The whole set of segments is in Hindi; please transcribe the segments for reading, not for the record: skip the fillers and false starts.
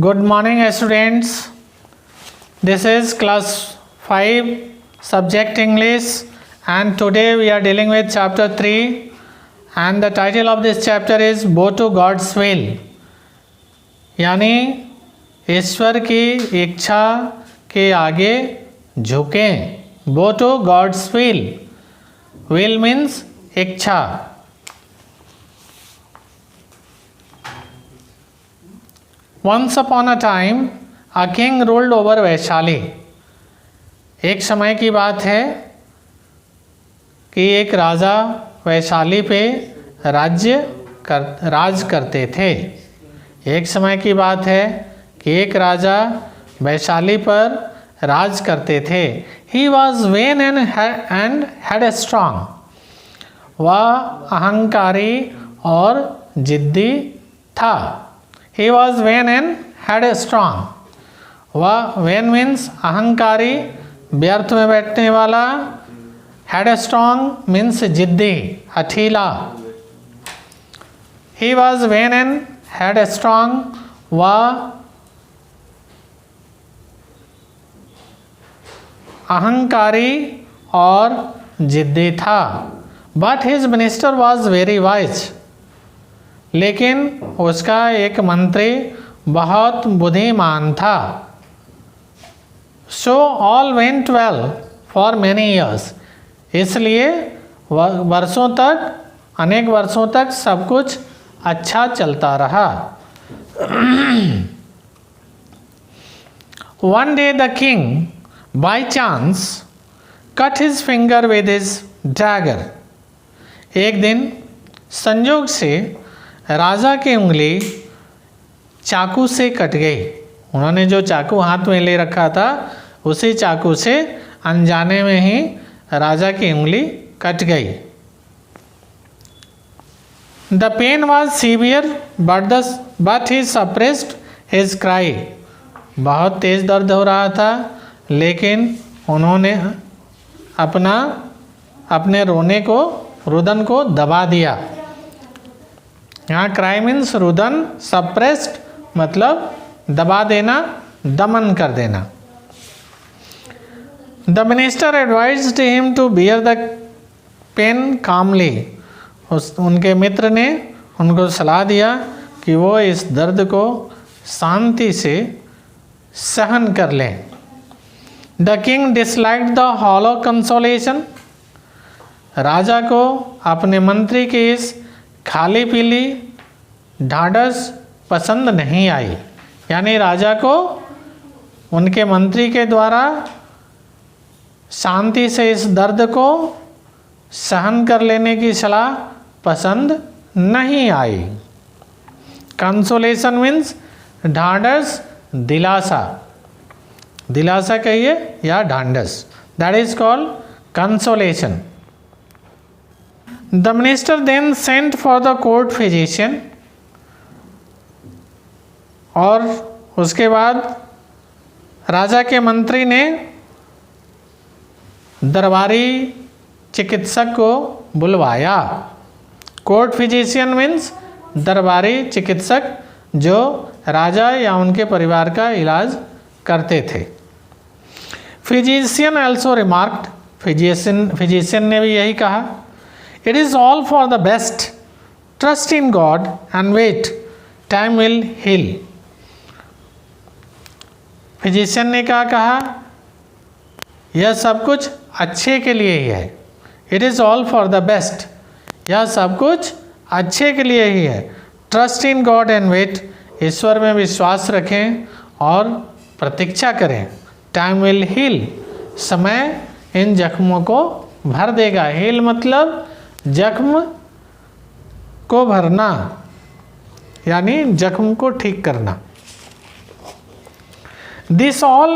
Good morning students. This is class 5 subject English and today we are dealing with chapter 3 and the title of this chapter is Bow to God's Will, यानी ईश्वर की इच्छा के आगे झुकें. Bow to God's will. Will means इच्छा. Once upon a time, a king ruled over Vaishali. एक समय की बात है कि एक राजा वैशाली पे राज करते थे. एक समय की बात है कि एक राजा वैशाली पर राज करते थे. He was vain and headstrong. वह अहंकारी और जिद्दी था. He was vain and headstrong. वह vain means अहंकारी, व्यर्थ में बैठने वाला. Headstrong means जिद्दी, हठीला. He was vain and headstrong. वह अहंकारी और जिद्दी था. But his minister was very wise. लेकिन उसका एक मंत्री बहुत बुद्धिमान था. So all went well for many years. इसलिए वर्षों तक, अनेक वर्षों तक सब कुछ अच्छा चलता रहा. One day the king by chance cut his finger with his dagger. एक दिन संयोग से राजा की उंगली चाकू से कट गई. उन्होंने जो चाकू हाथ में ले रखा था उसी चाकू से अनजाने में ही राजा की उंगली कट गई. The pain was severe but he suppressed his cry. बहुत तेज दर्द हो रहा था लेकिन उन्होंने अपने रुदन को दबा दिया. यहाँ क्राई मीन्स रुदन, सप्रेस्ड मतलब दबा देना, दमन कर देना. The minister advised him to bear the pain calmly. उनके मित्र ने उनको सलाह दिया कि वो इस दर्द को शांति से सहन कर लें. The king disliked the hollow consolation. राजा को अपने मंत्री की इस खाली पीली ढाढ़स पसंद नहीं आई. यानी राजा को उनके मंत्री के द्वारा शांति से इस दर्द को सहन कर लेने की सलाह पसंद नहीं आई. कंसोलेशन मीन्स ढाढ़स, दिलासा. दिलासा कहिए या ढाढ़स, that is called consolation. The minister then sent for the court physician. और उसके बाद राजा के मंत्री ने दरबारी चिकित्सक को बुलवाया. कोर्ट फिजिशियन मीन्स दरबारी चिकित्सक जो राजा या उनके परिवार का इलाज करते थे. Physician also remarked. फिजिशियन ने भी यही कहा. It is all for the best. Trust in God and wait. Time will heal. Physician ने क्या कहा? यह सब कुछ अच्छे के लिए ही है. It is all for the best. यह सब कुछ अच्छे के लिए ही है. Trust in God and wait. ईश्वर में विश्वास रखें और प्रतीक्षा करें. Time will heal. समय इन जख्मों को भर देगा. Heal मतलब जख्म को भरना, यानी जख्म को ठीक करना. This all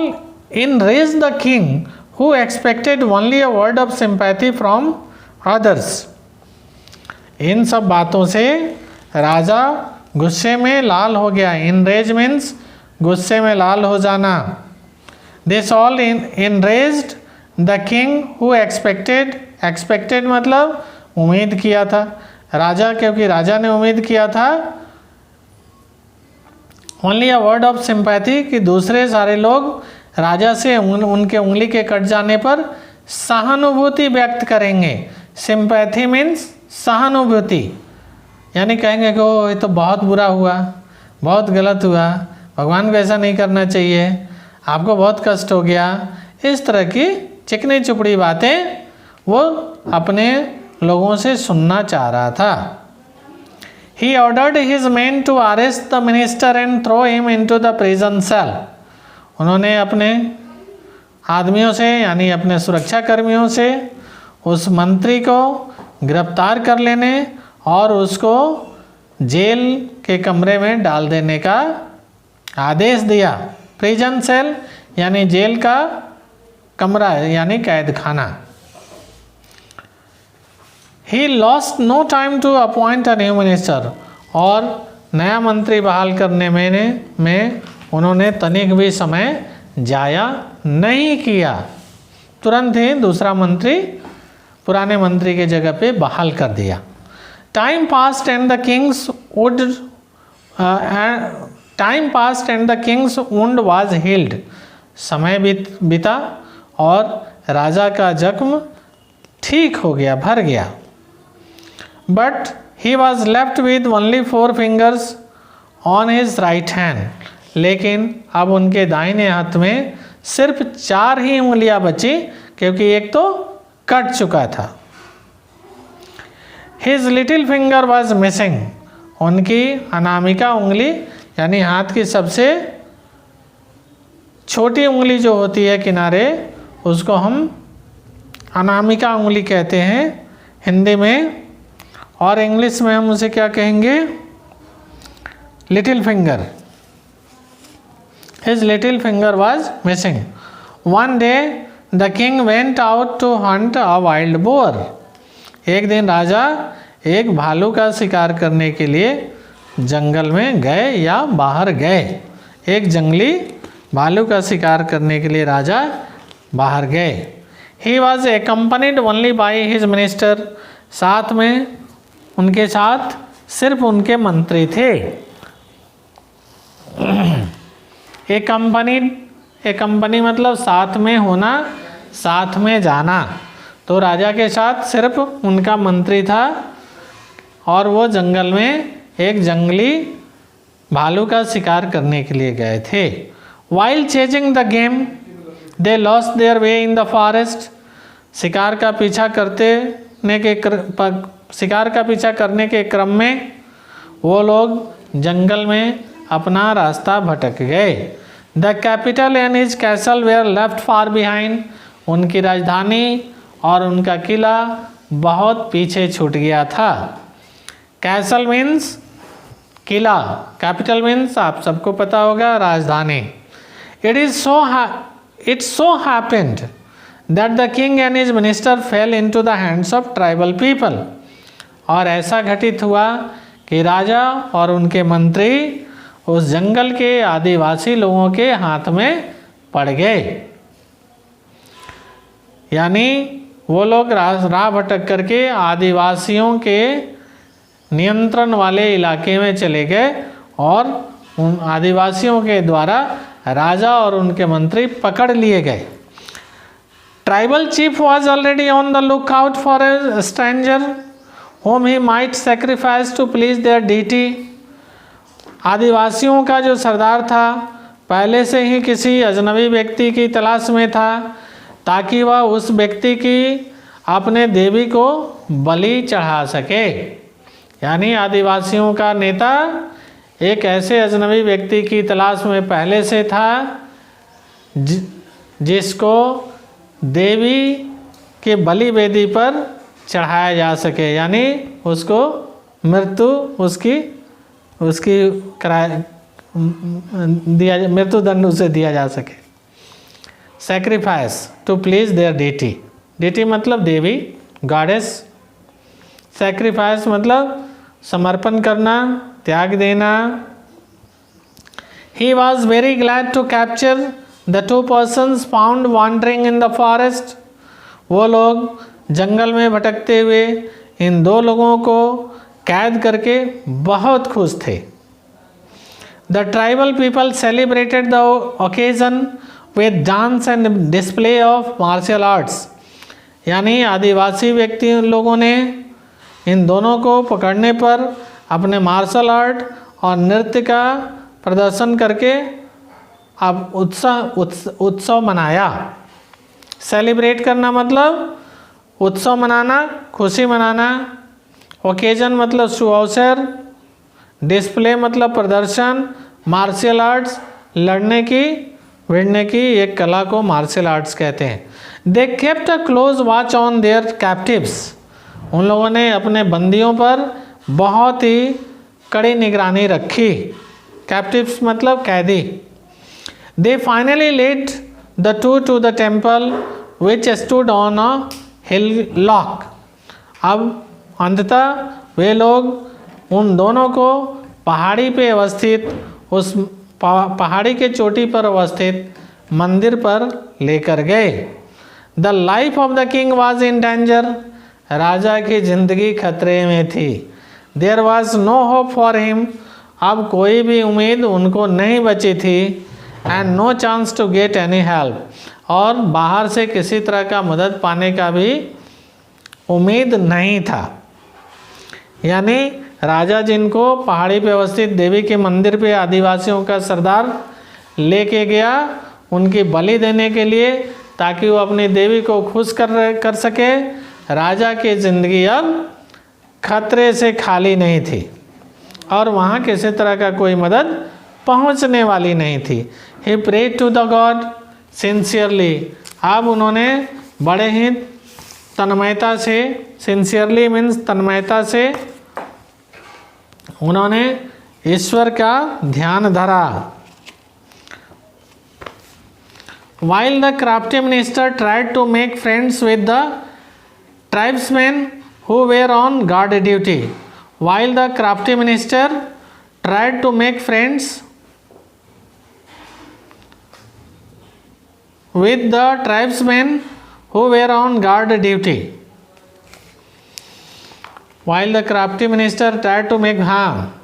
enraged the king who expected only a word of sympathy from others. इन सब बातों से राजा गुस्से में लाल हो गया. enrage मीन्स गुस्से में लाल हो जाना. This all enraged the king who expected मतलब उम्मीद किया था. राजा, क्योंकि राजा ने उम्मीद किया था only a word of sympathy कि दूसरे सारे लोग राजा से उनके उंगली के कट जाने पर सहानुभूति व्यक्त करेंगे। सिंपैथी मीन्स सहानुभूति, यानी कहेंगे कि ओ ये तो बहुत बुरा हुआ, बहुत गलत हुआ, भगवान को ऐसा नहीं करना चाहिए, आपको बहुत कष्ट हो गया। इस तरह की चिकनी चुपड़ी बातें वो अपने लोगों से सुनना चाह रहा था। He ordered his men to arrest the minister and throw him into the prison cell. उन्होंने अपने आदमियों से यानी अपने सुरक्षा कर्मियों से उस मंत्री को गिरफ्तार कर लेने और उसको जेल के कमरे में डाल देने का आदेश दिया। प्रिजन सेल यानी जेल का कमरा यानी कैद खाना। He lost no time to appoint a new minister. और नया मंत्री बहाल करने में उन्होंने तनिक भी समय जाया नहीं किया, तुरंत ही दूसरा मंत्री पुराने मंत्री के जगह पे बहाल कर दिया। Time passed and the king's wound was healed. समय बीता और राजा का जख्म ठीक हो गया, भर गया। But he was left with only 4 fingers on his right hand. लेकिन अब उनके दाहिने हाथ में सिर्फ 4 ही उंगलियां बची, क्योंकि एक तो कट चुका था। His little finger was missing. उनकी अनामिका उंगली यानी हाथ की सबसे छोटी उंगली जो होती है किनारे, उसको हम अनामिका उंगली कहते हैं हिंदी में, और इंग्लिश में हम उसे क्या कहेंगे? Little finger. His little finger was missing. One day the king went out to hunt a wild boar. एक दिन राजा एक भालू का शिकार करने के लिए जंगल में गए या बाहर गए। एक जंगली भालू का शिकार करने के लिए राजा बाहर गए। He was accompanied only by his minister. साथ में उनके साथ सिर्फ उनके मंत्री थे। एक्कम्पनी मतलब साथ में होना, साथ में जाना। तो राजा के साथ सिर्फ उनका मंत्री था और वो जंगल में एक जंगली भालू का शिकार करने के लिए गए थे। While chasing the game they lost their way in the forest. शिकार का पीछा करने के क्रम में वो लोग जंगल में अपना रास्ता भटक गए। The capital and his castle where left far behind. उनकी राजधानी और उनका किला बहुत पीछे छूट गया था। कैसल मीन्स किला, कैपिटल मीन्स आप सबको पता होगा राजधानी। It so happened that the king and his minister fell into the hands of tribal people. और ऐसा घटित हुआ कि राजा और उनके मंत्री उस जंगल के आदिवासी लोगों के हाथ में पड़ गए। यानी वो लोग राह भटक करके आदिवासियों के नियंत्रण वाले इलाके में चले गए और उन आदिवासियों के द्वारा राजा और उनके मंत्री पकड़ लिए गए। Tribal chief was already on the look out for a stranger whom he might sacrifice to please their deity. आदिवासियों का जो सरदार था पहले से ही किसी अजनबी व्यक्ति की तलाश में था, ताकि वह उस व्यक्ति की अपने देवी को बलि चढ़ा सके। यानी आदिवासियों का नेता एक ऐसे अजनबी व्यक्ति की तलाश में पहले से था जिसको देवी के बलि वेदी पर चढ़ाया जा सके, यानी उसको मृत्युदंड उसे दिया जा सके। Sacrifice to please their deity. Deity मतलब देवी, गॉडेस। सैक्रिफाइस मतलब समर्पण करना, त्याग देना। He was very glad to capture the 2 persons found wandering in the forest. वो लोग जंगल में भटकते हुए इन 2 लोगों को कैद करके बहुत खुश थे। The tribal people celebrated the occasion with dance and display of martial arts. यानी आदिवासी व्यक्ति लोगों ने इन दोनों को पकड़ने पर अपने मार्शल आर्ट और नृत्य का प्रदर्शन करके अब उत्सव मनाया। सेलिब्रेट करना मतलब उत्सव मनाना, खुशी मनाना। ओकेजन मतलब शुभ अवसर, डिस्प्ले मतलब प्रदर्शन, मार्शल आर्ट्स लड़ने की भिड़ने की एक कला को मार्शल आर्ट्स कहते हैं। They kept a close watch on their captives. उन लोगों ने अपने बंदियों पर बहुत ही कड़ी निगरानी रखी। कैप्टिव्स मतलब कैदी। They finally led the two to the temple which stood on a hillock. अब अंततः वे लोग उन दोनों को पहाड़ी पे अवस्थित उस पहाड़ी के चोटी पर अवस्थित मंदिर पर लेकर गए। The life of the king was in danger. राजा की जिंदगी खतरे में थी। There was no hope for him. अब कोई भी उम्मीद उनको नहीं बची थी। And no chance to get any help. और बाहर से किसी तरह का मदद पाने का भी उम्मीद नहीं था। यानी राजा जिनको पहाड़ी पे अवस्थित देवी के मंदिर पे आदिवासियों का सरदार लेके गया उनकी बलि देने के लिए, ताकि वो अपनी देवी को खुश कर सके। राजा की ज़िंदगी अब खतरे से खाली नहीं थी और वहाँ किसी तरह का कोई मदद पहुँचने वाली नहीं थी। He prayed to the god sincerely. अब उन्होंने बड़े ही तन्मयता से, सिंसियरली मीन्स तन्मयता से उन्होंने ईश्वर का ध्यान धरा। While the crafty minister tried to make friends with the tribesmen who were on guard duty. While the crafty minister tried to make friends with the tribesmen who were on guard duty. While the crafty minister tried to make, हाँ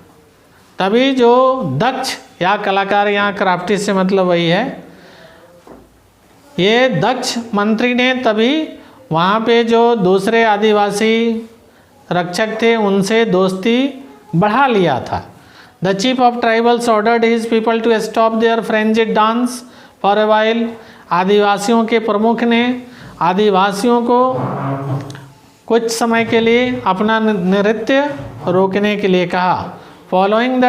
तभी जो दक्ष या कलाकार, यहाँ क्राफ्टी से मतलब वही है, ये दक्ष मंत्री ने तभी वहाँ पे जो दूसरे आदिवासी रक्षक थे उनसे दोस्ती बढ़ा लिया था। The chief of tribals ordered his people to stop their frenzied dance for a while. आदिवासियों के प्रमुख ने आदिवासियों को कुछ समय के लिए अपना नृत्य रोकने के लिए कहा। फॉलोइंग द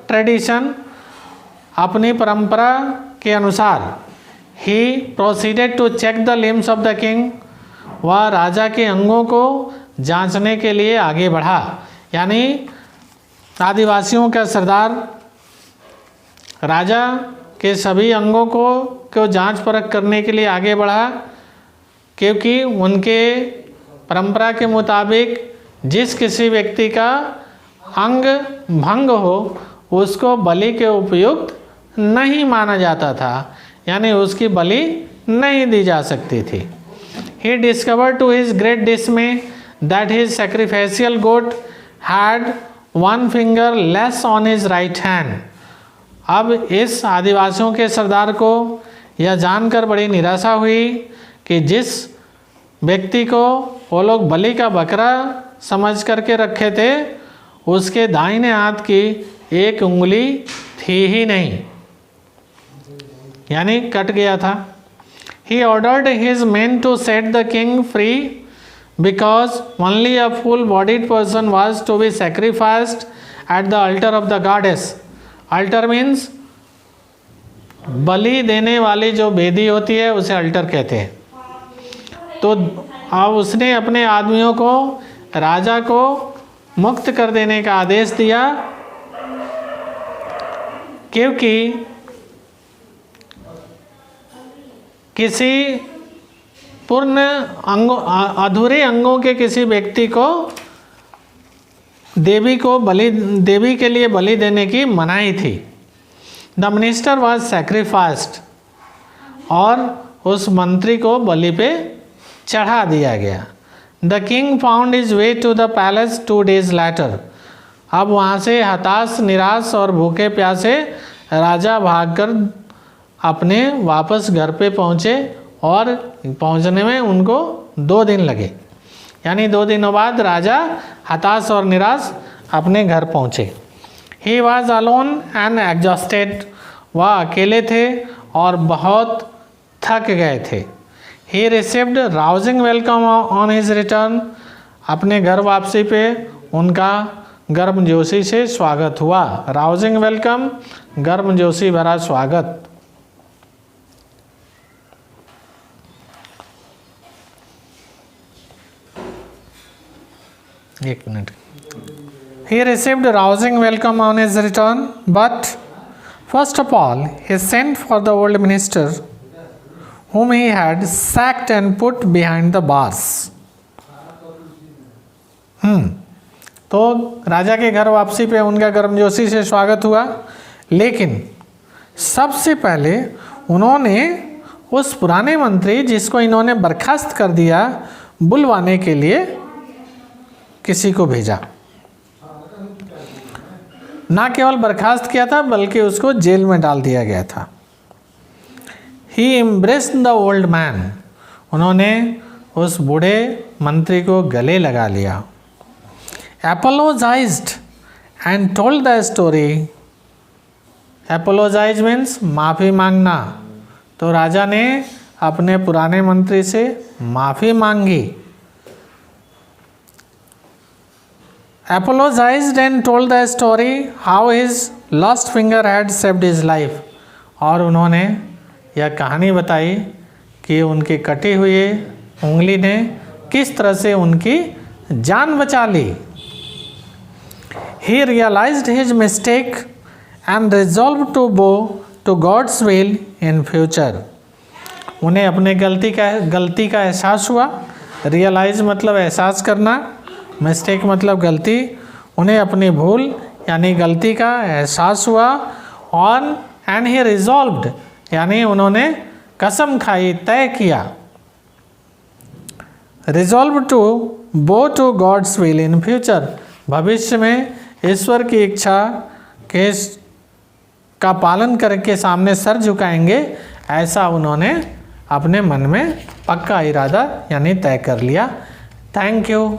ट्रेडिशन, अपनी परंपरा के अनुसार, he proceeded to check the limbs of the king. वह राजा के अंगों को जांचने के लिए आगे बढ़ा। यानी आदिवासियों का सरदार राजा के सभी अंगों को जांच परख करने के लिए आगे बढ़ा, क्योंकि उनके परंपरा के मुताबिक जिस किसी व्यक्ति का अंग भंग हो उसको बलि के उपयुक्त नहीं माना जाता था, यानी उसकी बलि नहीं दी जा सकती थी। He discovered to his great dismay that his sacrificial goat had one finger less on his right hand. अब इस आदिवासियों के सरदार को यह जानकर बड़ी निराशा हुई कि जिस व्यक्ति को वो लोग बलि का बकरा समझ करके रखे थे उसके दाहिने हाथ की एक उंगली थी ही नहीं, यानी कट गया था। He ordered his men to set the king free because only a full-bodied person was to be sacrificed at the altar of the goddess. Altar means बलि देने वाली जो वेदी होती है उसे अल्टर कहते हैं। तो अब उसने अपने आदमियों को राजा को मुक्त कर देने का आदेश दिया, क्योंकि किसी पूर्ण अंगों अधूरे अंगों के किसी व्यक्ति को देवी के लिए बलि देने की मनाही थी। द मिनिस्टर वॉज सैक्रिफाइस्ड, और उस मंत्री को बलि पे चढ़ा दिया गया। The king found his way to the palace 2 days later। अब वहाँ से हताश, निराश और भूखे प्यासे राजा भागकर अपने वापस घर पे पहुँचे और पहुँचने में उनको 2 दिन लगे। यानी 2 दिनों बाद राजा हताश और निराश अपने घर पहुँचे। He was alone and exhausted, वह अकेले थे और बहुत थक गए थे। He received rousing welcome on his return, अपने घर वापसी पे उनका गर्मजोशी से स्वागत हुआ। राउजिंग वेलकम, गर्मजोशी भरा स्वागत। एक minute. He received a rousing welcome on his return, but first of all, he sent for the old minister, whom he had sacked and put behind the bars. तो राजा के घर वापसी पे उनका गर्मजोशी से स्वागत हुआ, लेकिन सबसे पहले उन्होंने उस पुराने मंत्री जिसको इन्होंने बर्खास्त कर दिया बुलवाने के लिए किसी को भेजा। ना केवल बर्खास्त किया था बल्कि उसको जेल में डाल दिया गया था। He embraced the old man, उन्होंने उस बूढ़े मंत्री को गले लगा लिया। Apologized and told the story, apologize means माफ़ी मांगना। तो राजा ने अपने पुराने मंत्री से माफ़ी मांगी। apologized and told the story how his lost finger had saved his life, और उन्होंने यह कहानी बताई कि उनकी कटी हुई उंगली ने किस तरह से उनकी जान बचा ली। He realized his mistake and resolved to bow to God's will in future, उन्हें अपने गलती का एहसास हुआ। रियलाइज मतलब एहसास करना, मिस्टेक मतलब गलती। उन्हें अपनी भूल यानी गलती का एहसास हुआ। और एंड ही रिजॉल्व्ड यानी उन्होंने कसम खाई, तय किया। Resolve to bow to God's will in future, भविष्य में ईश्वर की इच्छा के का पालन करके सामने सर झुकाएंगे, ऐसा उन्होंने अपने मन में पक्का इरादा यानी तय कर लिया। Thank you.